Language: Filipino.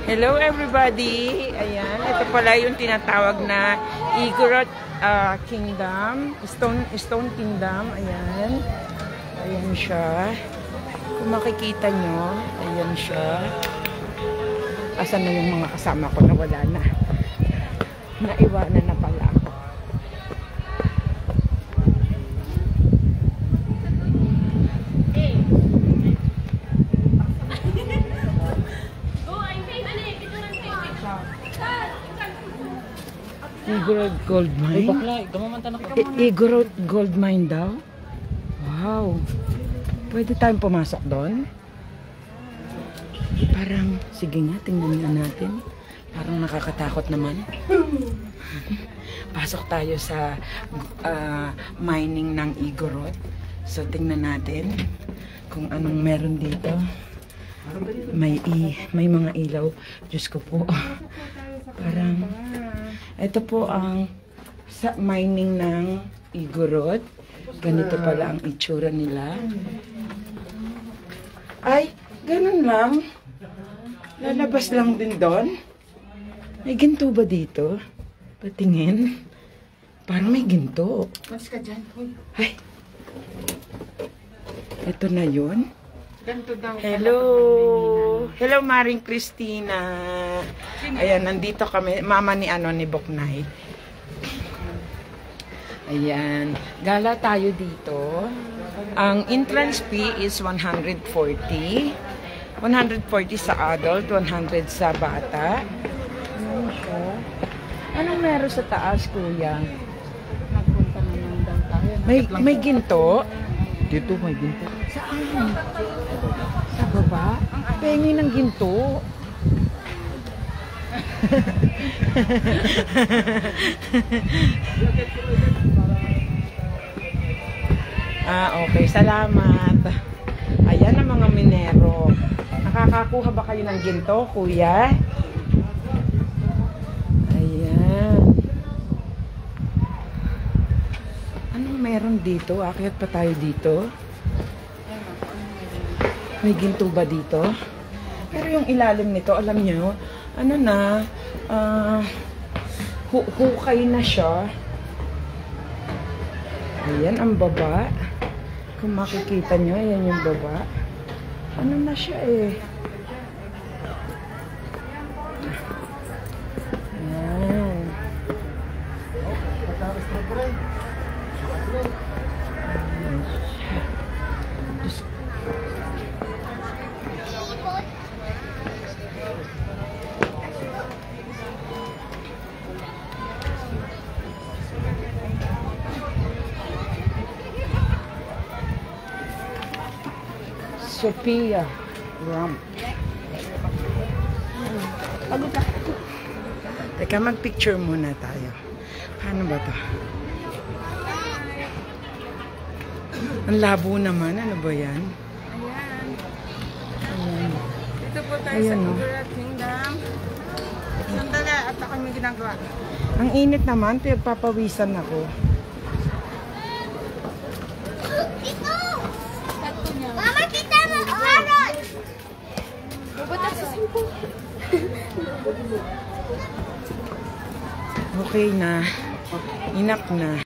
Hello everybody! Ayan, ito pala yung tinatawag na Igorot Kingdom, Stone Kingdom. Ayan. Ayan siya. Kung makikita nyo, ayan siya. Asan na yung mga kasama ko na wala na? Naiwanan na pala ako. Igorot Gold Mine? Igorot Gold Mine daw? Wow! Pwede tayong pumasok doon? Parang, sige nga, tingnan nga natin. Parang nakakatakot naman. Pasok tayo sa mining ng Igorot. So, tingnan natin kung anong meron dito. May mga ilaw. Diyos ko po. Parang, ito po ang mining ng Igorot. Ganito pala ang itsura nila. Ay, ganun lang. Lalabas lang din doon. May ginto ba dito? Patingin. Parang may ginto. Mas ka dyan. Ay. Ito na yun. Ganto daw. Hello. Hello, Maring Christina. Ayan, nandito kami. Mama ni ni Boknay. Ayan. Gala tayo dito. Ang entrance fee is 140. 140 sa adult, 100 sa bata. Ayan siya. Anong meron sa taas, kuya? Nagpunta naman daw tayo. May ginto? Dito may ginto. Saan? Sa baba? Pengi ng ginto. Okay. Salamat. Ayan ang mga minero. Nakakakuha ba kayo ng ginto, kuya? Ayan. Anong meron dito? Akyat pa tayo dito. May ginto ba dito? Pero yung ilalim nito, alam nyo, ano na, hukay na siya. Ayan ang baba. Kung makikita nyo, ayan yung baba. Ano na siya eh. Ayan. Sophia Ramp. Teka, mag-picture muna tayo. Paano ba to? Ang labo naman. Ano ba yan? Ayan. Ayan. Dito po tayo Ayan, sa no? Igorot Kingdom. Sandali at ako may ginagawa. Ang init naman. Pinagpapawisan ako. Mama, kita mo! Carrot! Bubutas sa simpo. Okay na. Enough na.